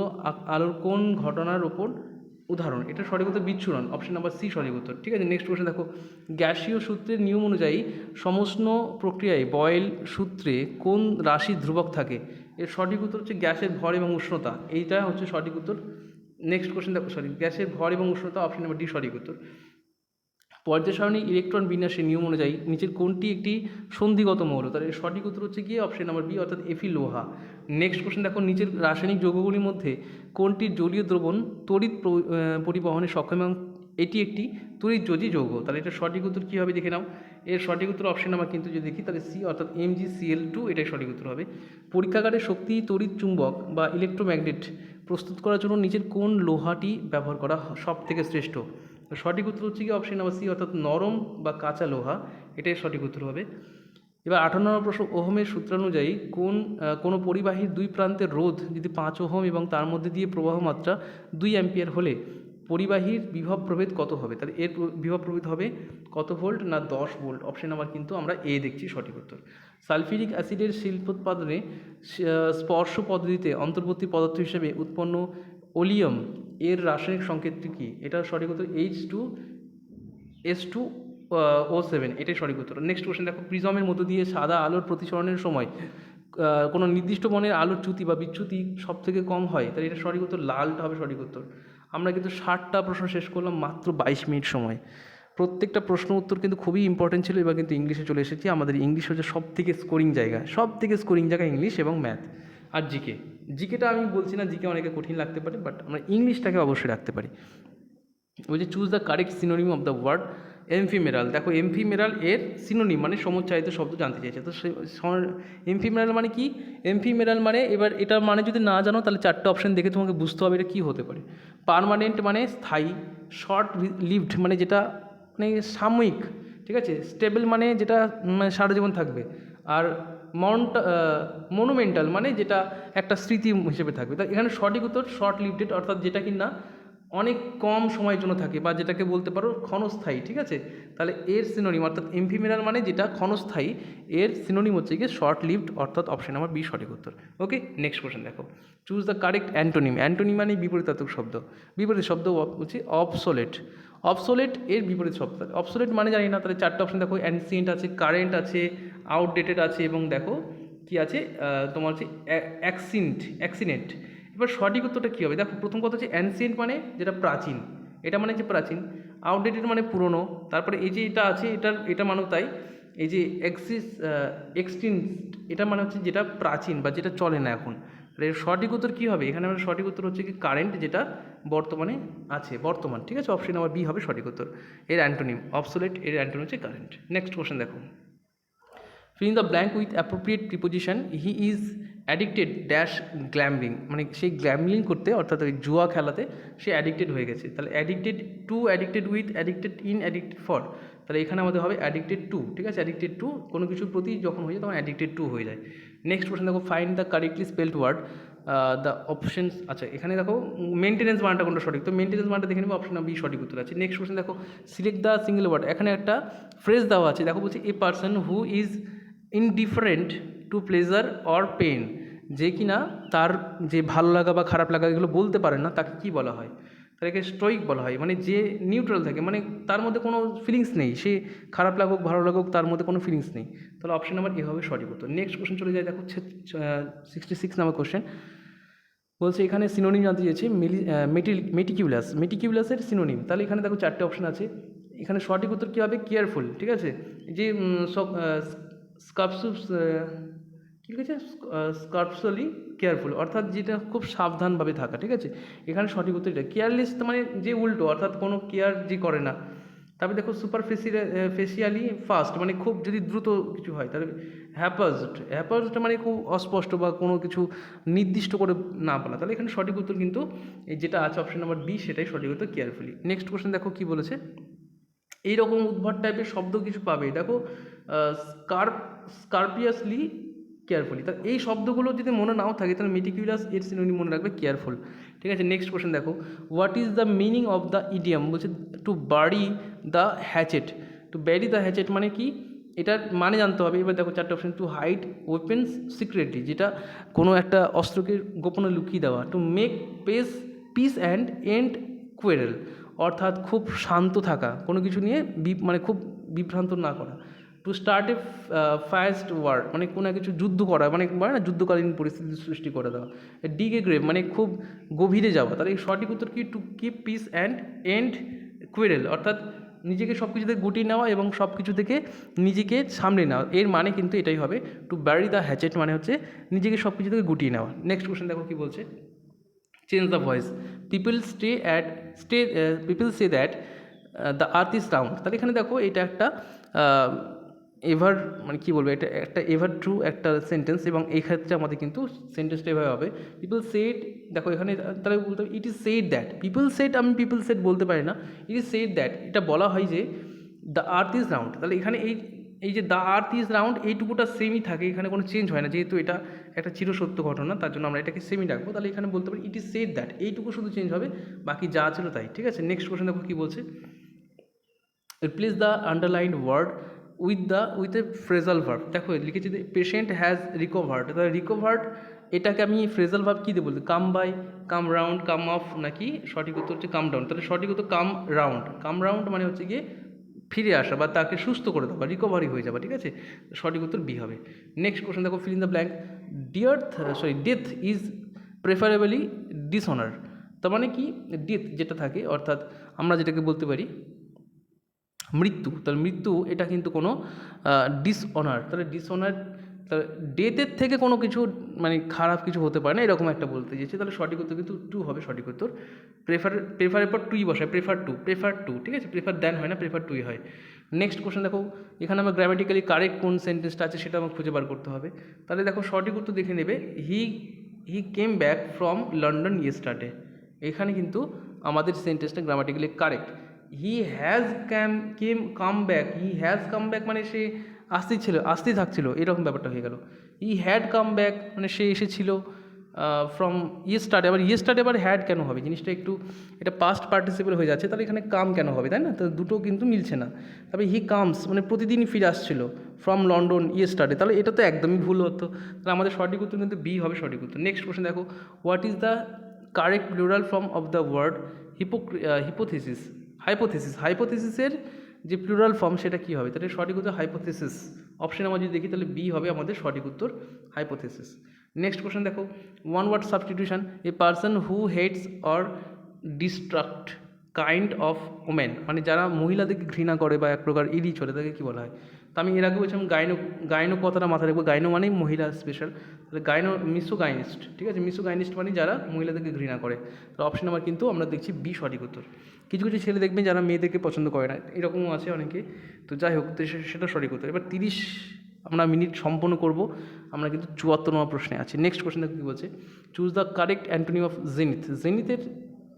আলোর কোন ঘটনার ওপর উদাহরণ? এটা সঠিক উত্তর বিচ্ছুরণ, অপশন নাম্বার সি সঠিক উত্তর। ঠিক আছে, নেক্সট কোশ্চেন দেখো, গ্যাসীয় সূত্রের নিয়ম অনুযায়ী সমষ্ণ প্রক্রিয়ায় বয়েল সূত্রে কোন রাশি ধ্রুবক থাকে? এর সঠিক উত্তর হচ্ছে গ্যাসের ভর এবং উষ্ণতা, এইটা হচ্ছে সঠিক উত্তর। নেক্সট কোশ্চেন দেখো, গ্যাসের ভর এবং উষ্ণতা, অপশন নাম্বার ডি সঠিক উত্তর। পর্যায় সারণী ইলেকট্রন বিন্যাসের নিয়ম অনুযায়ী নিচের কোনটি একটি সন্ধিগত মৌল? তার এর সঠিক উত্তর হচ্ছে গিয়ে অপশন নাম্বার বি, অর্থাৎ এফি লোহা। নেক্সট কোশ্চেন দেখো, নিচের রাসায়নিক যৌগগুলির মধ্যে কোনটির জলীয় দ্রবণ তড়িৎ পরিবহনে সক্ষম এবং এটি একটি তড়িৎযোজী যৌগ? তাহলে এটা সঠিক উত্তর কী হবে দেখে নাও। এর সঠিক উত্তর অপশন নাম্বার কিন্তু যদি দেখি তাহলে সি, অর্থাৎ MgCl2, এটাই সঠিক উত্তর হবে। পরীক্ষাগারে শক্তি তড়িৎ চুম্বক বা ইলেকট্রোম্যাগনেট প্রস্তুত করার জন্য নিচের কোন লোহাটি ব্যবহার করা সব থেকে শ্রেষ্ঠ? সঠিক উত্তর হচ্ছে কি অপশন নাম্বার সি, অর্থাৎ নরম বা কাঁচা লোহা, এটাই সঠিক উত্তর হবে। এবার 58 নম্বর প্রশ্ন, ওহমের সূত্রানুযায়ী কোনো পরিবাহীর দুই প্রান্তের রোধ যদি 5 ওহম এবং তার মধ্যে দিয়ে প্রবাহ মাত্রা 2 অ্যাম্পিয়ার হলে পরিবাহীর বিভব প্রভেদ কত হবে? তাহলে এর বিভব প্রভেদ হবে কত ভোল্ট না 10 ভোল্ট, অপশন নাম্বার কিন্তু আমরা এ দেখছি সঠিক উত্তর। সালফিউরিক অ্যাসিডের শিল্পোৎপাদনে স্পর্শ পদ্ধতিতে অন্তর্বর্তী পদার্থ হিসেবে উৎপন্ন ওলিয়াম এর রাসায়নিক সংকেতটি কী? এটা সঠিক উত্তর H2S2O7, এটাই সঠিক উত্তর। নেক্সট কোশ্চেন দেখো, প্রিজমের মধ্য দিয়ে সাদা আলোর প্রতিসরণের সময় কোনো নির্দিষ্ট বর্ণের আলোর চ্যুতি বা বিচ্যুতি সব থেকে কম হয়? তাহলে এটা সঠিক উত্তর লালটা হবে সঠিক উত্তর। আমরা কিন্তু 60টা প্রশ্ন শেষ করলাম মাত্র 22 মিনিট সময়। প্রত্যেকটা প্রশ্ন উত্তর কিন্তু খুবই ইম্পর্টেন্ট ছিল। এবার কিন্তু ইংলিশে চলে এসেছি। আমাদের ইংলিশ হচ্ছে সব থেকে স্কোরিং জায়গা ইংলিশ এবং ম্যাথ আর জিকেটা আমি বলছি না, জিকে অনেকে কঠিন লাগতে পারে, বাট আমরা ইংলিশটাকে অবশ্যই রাখতে পারি। ওই যে choose the correct synonym of the word ephemeral. দেখো এমফিমেরাল এর সিনোনিম মানে সমুচ্চায়িত শব্দ জানতে চাইছে। তো এমফিমেরাল মানে কি? এমফিমেরাল মানে, এবার এটা মানে যদি না জানো তাহলে 4টে অপশন দেখে তোমাকে বুঝতে হবে এটা কী হতে পারে। পার্মানেন্ট মানে স্থায়ী, শর্ট লিভড মানে যেটা মানে সাময়িক, ঠিক আছে, স্টেবল মানে যেটা মানে সারা জীবন থাকবে, আর মনুমেন্টাল মানে যেটা একটা স্মৃতি হিসেবে থাকবে। তা এখানে সঠিক উত্তর শর্ট লিভডেড, অর্থাৎ যেটা কি না অনেক কম সময়ের জন্য থাকে, বা যেটাকে বলতে পারো ক্ষণস্থায়ী। ঠিক আছে, তাহলে এর সিনোনিম অর্থাৎ এমফিমেরাল মানে যেটা ক্ষণস্থায়ী, এর সিনোনিম হচ্ছে গিয়ে শর্ট লিভড, অর্থাৎ অপশন নাম্বার বি সঠিক উত্তর। ওকে, নেক্সট কোশ্চেন দেখো, choose the correct antonym. Antonym মানে বিপরীতাত্মক শব্দ। বিপরীত শব্দ হচ্ছে অবসোলেট এর বিপরীত শব্দ। অবসোলেট মানে জানি না, তাহলে 4টে অপশন দেখো, অ্যানসিয়েন্ট আছে, কারেন্ট আছে, আউটডেটেড আছে, এবং দেখো কি আছে তোমার হচ্ছে অ্যাক্সিনেন্ট। এবার সঠিক উত্তরটা কী হবে? দেখো প্রথম কথা হচ্ছে অ্যানসিয়েন্ট মানে যেটা প্রাচীন, এটা মানে যে প্রাচীন। আউটডেটেড মানে পুরনো। তারপরে এই যে এটা আছে, এটা মানেও তাই। এই যে এক্সটিনক্ট, এটা মানে হচ্ছে যেটা প্রাচীন বা যেটা চলে না এখন। এর সঠিক উত্তর কী হবে? এখানে আমার সঠিক উত্তর হচ্ছে কি কারেন্ট, যেটা বর্তমানে আছে, বর্তমান। ঠিক আছে, অপশন নাম্বার বি হবে সঠিক উত্তর। এর অ্যান্টোনিম অবসোলেট, এর অ্যান্টোনিম হচ্ছে কারেন্ট। নেক্সট কোশ্চেন দেখো, fill in the blank with appropriate preposition. He is addicted dash গ্ল্যাম্বলিং, মানে সেই গ্ল্যাম্বলিং করতে অর্থাৎ ওই জুয়া খেলাতে সে অ্যাডিক্টেড হয়ে গেছে। তাহলে addicted to, addicted with, addicted in, addicted for. তাহলে এখানে আমাদের হবে অ্যাডিক্টেড টু। ঠিক আছে, অ্যাডিক্টেড টু কোনো কিছুর প্রতি যখন হয়ে যায় তখন অ্যাডিক্টেড টু হয়ে যায়। নেক্সট কোশ্চেন দেখো, find the correctly spelled word the options, আচ্ছা এখানে দেখো মেনটেনেন্স মানটা কোনটা সঠিক, তো মেনটেনেন্স মানটা দেখে নেবো, অপশন বি সঠিক উত্তর আছে। নেক্সট কোশ্চেন দেখো, সিলেক্ট দ্য সিঙ্গেল ওয়ার্ড, এখানে একটা ফ্রেজ দেওয়া আছে, দেখো বলছে a person who is indifferent to pleasure or pain, যে কিনা তার যে ভালো লাগা বা খারাপ লাগা এগুলো বলতে পারে না, তাকে কি বলা হয়? তাকে স্টোইক বলা হয়, মানে যে নিউট্রাল থাকে, মানে তার মধ্যে কোনো ফিলিংস নেই, সে খারাপ লাগুক ভালো লাগুক তার মধ্যে কোনো ফিলিংস নেই। তাহলে অপশন নাম্বার এ হবে সঠিক উত্তর। নেক্সট কোশ্চেন চলে যায়, দেখো 66 নাম্বার কোশ্চেন বলছে, এখানে সিনোনিম জানতে চেয়েছি, মেটিকিউলাস, মেটিকিউলাসের সিনোনিম। তাহলে এখানে দেখো চারটে অপশন আছে, এখানে সঠিক উত্তর কী হবে? কেয়ারফুল, ঠিক আছে। যে সব স্কার্পসুস কী লিখেছে? স্কার্পসুয়ালি কেয়ারফুল, অর্থাৎ যেটা খুব সাবধানভাবে থাকা, ঠিক আছে। এখানে সঠিক উত্তর এটা। কেয়ারলেস মানে যে উল্টো, অর্থাৎ কোনো কেয়ার যে করে না। তারপরে দেখো ফেসিয়ালি ফাস্ট, মানে খুব যদি দ্রুত কিছু হয়। তাহলে হ্যাপাজড, হ্যাপাজড মানে খুব অস্পষ্ট বা কোনো কিছু নির্দিষ্ট করে না বলা। তাহলে এখানে সঠিক উত্তর কিন্তু এই যেটা আছে অপশন নাম্বার বি, সেটাই সঠিক উত্তর, কেয়ারফুলি। নেক্সট কোশ্চেন দেখো কী বলেছে, এইরকম উদ্ভট টাইপের শব্দ কিছু পাবে, দেখো স্কার্পিয়াসলি কেয়ারফুলি। তা এই শব্দগুলো যদি মনে নাও থাকে তাহলে মেটিকিউলাস এর সিনোনিম মনে রাখবে কেয়ারফুল, ঠিক আছে। নেক্সট কোশ্চেন দেখো, what is the meaning of the idiom? বলছে to bury the hatchet, to bury the hatchet মানে কি, এটার মানে জানতে হবে। এবার দেখো চারটে option, to hide weapons secretly, যেটা কোনো একটা অস্ত্রকে গোপনে লুকিয়ে দেওয়া। To make peace and end quarrel, অর্থাৎ খুব শান্ত থাকা, কোনো কিছু নিয়ে মানে খুব বিভ্রান্ত না করা। টু স্টার্ট এ ফায়াস্ট ওয়ার, মানে কোনো কিছু যুদ্ধ করা, মানে না যুদ্ধকালীন পরিস্থিতি সৃষ্টি করে দেওয়া। ডিগ এ গ্রেভ মানে খুব গভীরে যাওয়া। তাহলে এই সঠিক উত্তর কি? To keep peace and end quarrel, অর্থাৎ নিজেকে সব কিছু থেকে গুটিয়ে নেওয়া এবং সব কিছু থেকে নিজেকে সামনে নেওয়া, এর মানে কিন্তু এটাই হবে। টু ব্যারি দ্য হ্যাচেট মানে হচ্ছে নিজেকে সব কিছু থেকে গুটিয়ে নেওয়া। নেক্সট কোশ্চেন দেখো কী বলছে, change the voice, people say that the earth is round. তাহলে এখানে দেখো এটা একটা এভার, মানে কী বলবো, এটা একটা এভার ট্রু একটা সেন্টেন্স, এবং এই ক্ষেত্রে আমাদের কিন্তু সেন্টেন্সটা এভাবে হবে, পিপল সেড। দেখো এখানে তাহলে বলতে হবে it is said that, people said, আমি পিপল সেড বলতে পারি না, ইট ইজ সেড দ্যাট, এটা বলা হয় যে দ্য আর্থ ইজ রাউন্ড। তাহলে এখানে এই যে দ্য আর্থ ইজ রাউন্ড এইটুকুটা সেমই থাকে, এখানে কোনো চেঞ্জ হয় না, যেহেতু এটা একটা চিরসত্য ঘটনা, তার জন্য আমরা এটাকে সেমই রাখবো। তাহলে এখানে বলতে পারি ইট ইজ সেড দ্যাট, এইটুকু শুধু চেঞ্জ হবে, বাকি যা ছিল তাই, ঠিক আছে। নেক্সট কোশ্চেন দেখো কী বলছে, replace the underlined word with a phrasal verb. দেখো লিখেছি যে পেশেন্ট হ্যাজ রিকভার্ড, তাহলে রিকভার্ড এটাকে আমি ফ্রেজাল ভার্ব কী দিয়ে বলতে, come by, come round, come off, নাকি সঠিক উত্তর হচ্ছে কাম ডাউন। তাহলে সঠিক উত্তর কাম রাউন্ড, কাম রাউন্ড মানে হচ্ছে গিয়ে ফিরে আসা বা তাকে সুস্থ করে দেওয়া, রিকভারি হয়ে যাবে, ঠিক আছে। সঠিক উত্তর বি হবে। নেক্সট কোশ্চেন দেখো, fill in the blank, death is preferably dishonour. তার মানে কি, ডেথ যেটা থাকে, অর্থাৎ আমরা যেটাকে বলতে পারি মৃত্যু, তাহলে মৃত্যু এটা কিন্তু কোনো ডিসঅনার, তাহলে ডিসঅনার, তাহলে ডেথের থেকে কোনো কিছু মানে খারাপ কিছু হতে পারে না, এরকম একটা বলতে চেয়েছি। তাহলে সঠিক উত্তর কিন্তু টু হবে সঠিক উত্তর। প্রেফারের পর টুই বসায়, প্রেফার টু, ঠিক আছে, প্রেফার দেন হয় না, প্রেফার টুই হয়। নেক্সট কোশ্চেন দেখো, এখানে আমার গ্রামাটিক্যালি কারেক্ট কোন সেন্টেন্সটা আছে সেটা আমার খুঁজে বার করতে হবে। তাহলে দেখো সঠিক উত্তর দেখে নেবে, he came back from London yesterday, এখানে কিন্তু আমাদের সেন্টেন্সটা grammatically correct. He has come back মানে সে আসতেই থাকছিল, এরকম ব্যাপারটা হয়ে গেল। হি হ্যাড কাম ব্যাক মানে সে এসেছিল ফ্রম ইয়েস্টারডে, আবার ইয়েস্টারডে আবার হ্যাড কেন হবে, জিনিসটা একটু এটা পাস্ট পার্টিসিপেল হয়ে যাচ্ছে, তাহলে এখানে কাম কেন হবে, তাই না? তো দুটো কিন্তু মিলছে না। তবে হি কামস মানে প্রতিদিনই ফিরে আসছিল ফ্রম লন্ডন ইয়েস্টারডে, তাহলে এটা তো একদমই ভুল হতো। তাহলে আমাদের সঠিক উত্তর কিন্তু বি হবে সঠিক উত্তর। নেক্সট কোশ্চেন দেখো, what is the correct plural form of the word হাইপোথিসিসের যে প্লুরাল ফর্ম সেটা কী হবে? তাহলে সঠিক উত্তর হাইপোথিসিস। অপশন আমরা যদি দেখি তাহলে বি হবে আমাদের সঠিক উত্তর, হাইপোথিসিস। নেক্সট কোশ্চেন দেখো, one word substitution, a person who hates or distract kind of women, মানে যারা মহিলাদেরকে ঘৃণা করে বা এক প্রকার এড়িয়ে চলে, তাকে কী বলা হয়? তো আমি এর আগে বলছিলাম গাইনো কথাটা মাথায় রাখবো, গাইনো মানেই মহিলা স্পেশাল, তাহলে মিসোগাইনিস্ট, ঠিক আছে, মিসোগাইনিস্ট মানে যারা মহিলাদেরকে ঘৃণা করে। তো অপশন নাম্বার কিন্তু আমরা দেখছি বি সঠিক উত্তর। কিছু কিছু ছেলে দেখবেন যারা মেয়েদেরকে পছন্দ করে না, এরকমও আছে অনেকে, তো যাই হোক, তো সেটা সঠিক উত্তর। এবার 30 আমরা মিনিট সম্পন্ন করব, আমরা কিন্তু 74 নম্বর প্রশ্নে আছি। নেক্সট কোশ্চেন দেখো কী বলছে, choose the correct antonym of zenith, জেনিথের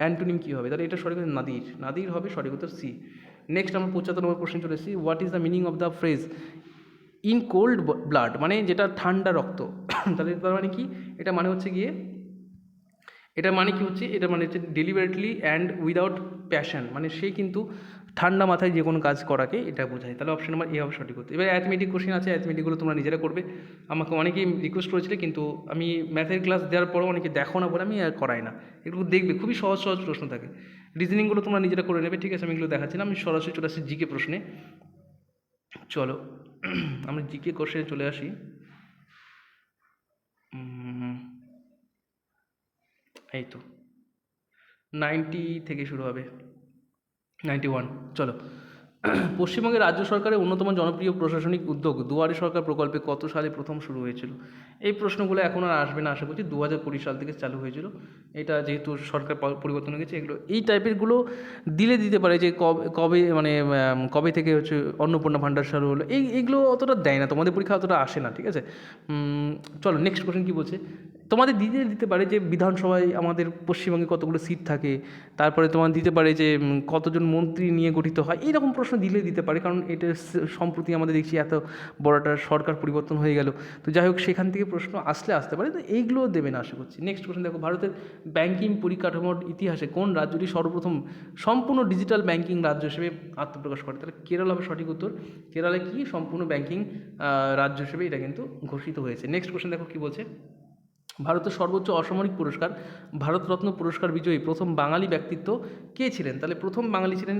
অ্যান্টোনিম কী হবে? তাহলে এটা সঠিক উত্তর নাদির হবে সঠিক উত্তর সি। নেক্সট আমরা 75 নম্বর কোশ্চেন চলে এসেছি, what is the meaning of the phrase in cold blood, মানে যেটা ঠান্ডা রক্ত। তাহলে তার মানে কি, এটা মানে হচ্ছে গিয়ে এটা মানে কি হচ্ছে, এটা মানে হচ্ছে ডেলিবারেটলি অ্যান্ড উইদাউট প্যাশন, মানে সে কিন্তু ঠান্ডা মাথায় যে কোনো কাজ করাকে এটা বোঝায়। তাহলে অপশন নাম্বার এ হবে সঠিক উত্তর। এবার অ্যাথমেটিক কোশ্চেন আছে, অ্যাথমেটিকগুলো তোমরা নিজেরা করবে। আমাকে অনেকেই রিকোয়েস্ট করেছিলে, কিন্তু আমি ম্যাথের ক্লাস দেওয়ার পরেও অনেকে দেখো না বলে আমি আর করাই না। এগুলো দেখবে, খুবই সহজ সহজ প্রশ্ন থাকে। রিজনিংগুলো তোমরা নিজেরা করে নেবে, ঠিক আছে? আমি এগুলো দেখাচ্ছি না, আমি সরাসরি চলে আসছি জিকে প্রশ্নে। চলো আমরা জিকে কোশ্চেনে চলে আসি। এই তো 90 থেকে শুরু হবে, 91। চলো, পশ্চিমবঙ্গের রাজ্য সরকারের অন্যতম জনপ্রিয় প্রশাসনিক উদ্যোগ দুয়ারে সরকার প্রকল্পে কত সালে প্রথম শুরু হয়েছিল? এই প্রশ্নগুলো এখন আর আসবে না আশা করছি। 2020 সাল থেকে চালু হয়েছিল এটা, যেহেতু সরকার পরিবর্তন হয়ে গেছে। এগুলো এই টাইপেরগুলো দিলে দিতে পারে যে কবে কবে মানে কবে থেকে হচ্ছে অন্নপূর্ণা ভাণ্ডার শুরু হলো, এইগুলো অতটা দেয় না, তোমাদের পরীক্ষা অতটা আসে না, ঠিক আছে? চলো নেক্সট কোশ্চেন কী বলছে। তোমাদের দিতে পারে যে বিধানসভায় আমাদের পশ্চিমবঙ্গে কতগুলো সিট থাকে, তারপরে তোমার দিতে পারে যে কতজন মন্ত্রী নিয়ে গঠিত হয়, এইরকম প্রশ্ন দিলে দিতে পারে, কারণ এটা সম্প্রতি আমাদের দেখছি এত বড় একটা সরকার পরিবর্তন হয়ে গেল। তো যাই হোক, সেখান থেকে প্রশ্ন আসতে পারে, তো এইগুলো দেবে না আশা করছি। নেক্সট কোশ্চেন দেখো, ভারতের ব্যাংকিং পরিকাঠামোর ইতিহাসে কোন রাজ্যটি সর্বপ্রথম সম্পূর্ণ ডিজিটাল ব্যাংকিং রাজ্য হিসেবে আত্মপ্রকাশ করে? তাহলে কেরল হবে সঠিক উত্তর। কেরালে কি সম্পূর্ণ ব্যাংকিং রাজ্য হিসেবে এটা কিন্তু ঘোষিত হয়েছে। নেক্সট কোশ্চেন দেখো কী বলছে। ভারতের সর্বোচ্চ অসামরিক পুরস্কার ভারতরত্ন পুরস্কার বিজয়ী প্রথম বাঙালি ব্যক্তিত্ব কে ছিলেন? তাহলে প্রথম বাঙালি ছিলেন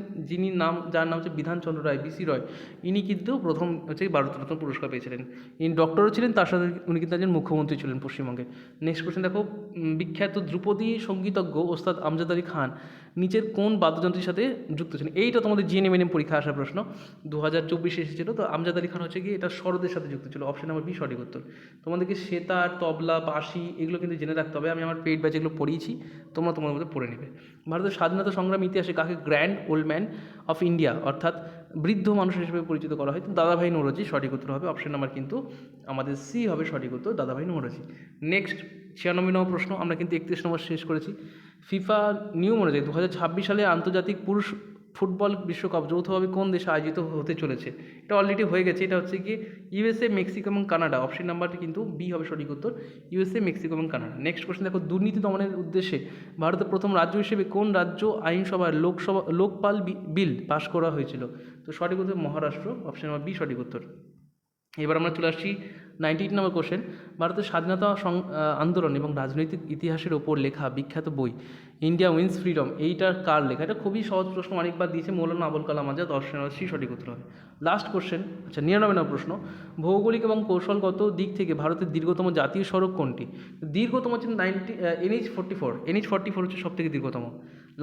যার নাম হচ্ছে বিধানচন্দ্র রায়, বিসি রয়। ইনি কিন্তু প্রথম হচ্ছে ভারতরত্ন পুরস্কার পেয়েছিলেন। ইনি ডক্টরও ছিলেন, তার সাথে উনি কিন্তু একজন মুখ্যমন্ত্রী ছিলেন পশ্চিমবঙ্গে। নেক্সট কোশ্চেন দেখো, বিখ্যাত ধ্রুপদী সঙ্গীতজ্ঞ ওস্তাদ আমজাদ আলী খান নিচের কোন বাদ্যযন্ত্রের সাথে যুক্ত ছিলেন? এইটা তোমাদের জিএনএম পরীক্ষা আসা প্রশ্ন, 2024 এসেছিল। তো আমজাদ আলী খান হচ্ছে কি এটা সরোদের সাথে যুক্ত ছিল, অপশন নাম্বার বি সঠিক উত্তর। তোমাদেরকে সেতার, তবলা, বাঁশি এগুলো কিন্তু জেনে রাখতে হবে। আমি আমার পেইড ব্যাচে এগুলো পড়িয়েছি, তোমরা তোমাদের মধ্যে পড়ে নেবে। ভারতের স্বাধীনতা সংগ্রাম ইতিহাসে কাকে grand old man of India অর্থাৎ বৃদ্ধ মানুষ হিসেবে পরিচিত করা হয়? তো দাদাভাই নৌরোজি সঠিক উত্তর হবে। অপশন নাম্বার কিন্তু আমাদের সি হবে সঠিক উত্তর, দাদাভাই নৌরোজি। নেক্সট 96 নম্বর প্রশ্ন, আমরা কিন্তু 31 নম্বর শেষ করেছি। ফিফা নিয়ম অনুযায়ী 2026 সালে আন্তর্জাতিক পুরুষ ফুটবল বিশ্বকাপ যৌথভাবে কোন দেশে আয়োজিত হতে চলেছে? এটা অলরেডি হয়ে গেছে, এটা হচ্ছে কি ইউএসএ, মেক্সিকো এবং কানাডা। অপশন নাম্বারটি কিন্তু বি হবে সঠিক উত্তর, ইউএসএ, মেক্সিকো এবং কানাডা। নেক্সট কোশ্চেন দেখো, দুর্নীতি দমনের উদ্দেশ্যে ভারতের প্রথম রাজ্য হিসেবে কোন রাজ্য আইনসভায় লোকপাল বিল পাশ করা হয়েছিল? তো সঠিক উত্তর মহারাষ্ট্র, অপশন নাম্বার বি সঠিক উত্তর। এবার আমরা চলে আসছি 98 নম্বর কোশ্চেন। ভারতের স্বাধীনতা আন্দোলন এবং রাজনৈতিক ইতিহাসের ওপর লেখা বিখ্যাত বই ইন্ডিয়া উইন্স ফ্রিডম, এইটার কার লেখা? এটা খুবই সহজ প্রশ্ন, অনেকবার দিয়েছে, মৌলানা আবুল কালাম আজাদ। অপশন সি সঠিক উত্তর হবে। লাস্ট কোশ্চেন, আচ্ছা 99 নম্বর প্রশ্ন, ভৌগোলিক এবং কৌশলগত দিক থেকে ভারতের দীর্ঘতম জাতীয় সড়ক কোনটি? দীর্ঘতম হচ্ছে NH44, NH44 হচ্ছে সবথেকে দীর্ঘতম।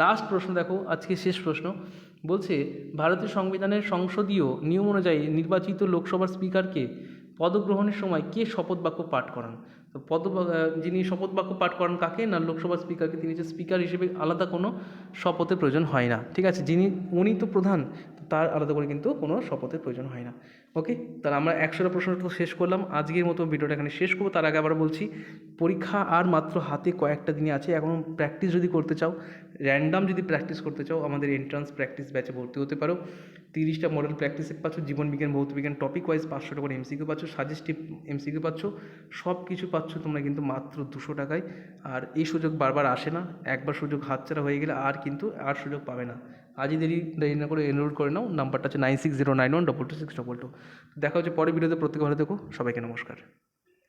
লাস্ট প্রশ্ন দেখো, আজকে শেষ প্রশ্ন, বলছে ভারতীয় সংবিধানের সংসদীয় নিয়ম অনুযায়ী নির্বাচিত লোকসভার স্পিকারকে পদগ্রহণের সময় কে শপথ বাক্য পাঠ করান? তো যিনি শপথ বাক্য পাঠ করান কাকে না, লোকসভার স্পিকারকে। তিনি যে স্পিকার হিসেবে আলাদা কোনো শপথের প্রয়োজন হয় না, ঠিক আছে? উনি তো প্রধান, তার আলাদা করে কিন্তু কোনো শপথের প্রয়োজন হয় না। ওকে, তাহলে আমরা 100টা প্রশ্ন তো শেষ করলাম। আজকের মতো ভিডিওটা এখানে শেষ করবো। তার আগে আবার বলছি, পরীক্ষা আর মাত্র হাতে কয়েকটা দিনই আছে। এখন প্র্যাকটিস যদি করতে চাও, র্যান্ডাম যদি প্র্যাকটিস করতে চাও, আমাদের এন্ট্রান্স প্র্যাকটিস ব্যাচে ভর্তি হতে পারো। 30টা মডেল প্র্যাকটিস সেট পাচ্ছ, জীবনবিজ্ঞান, ভৌতবিজ্ঞান টপিক ওয়াইজ 500 টাকা করে এমসিকিউ পাচ্ছ, সাজেস্টিভ এমসিকিউ পাচ্ছ, সব কিছু পাচ্ছ তোমরা কিন্তু মাত্র 200 টাকায়। আর এই সুযোগ বারবার আসে না, একবার সুযোগ হাতছাড়া হয়ে গেলে আর সুযোগ পাবে না। আজই দেরি না করে এনরোল করে নাও। নাম্বারটা হচ্ছে 9609122622। দেখা হচ্ছে পরের ভিডিওতে। প্রত্যেকে ভালো থেকো, সবাইকে নমস্কার।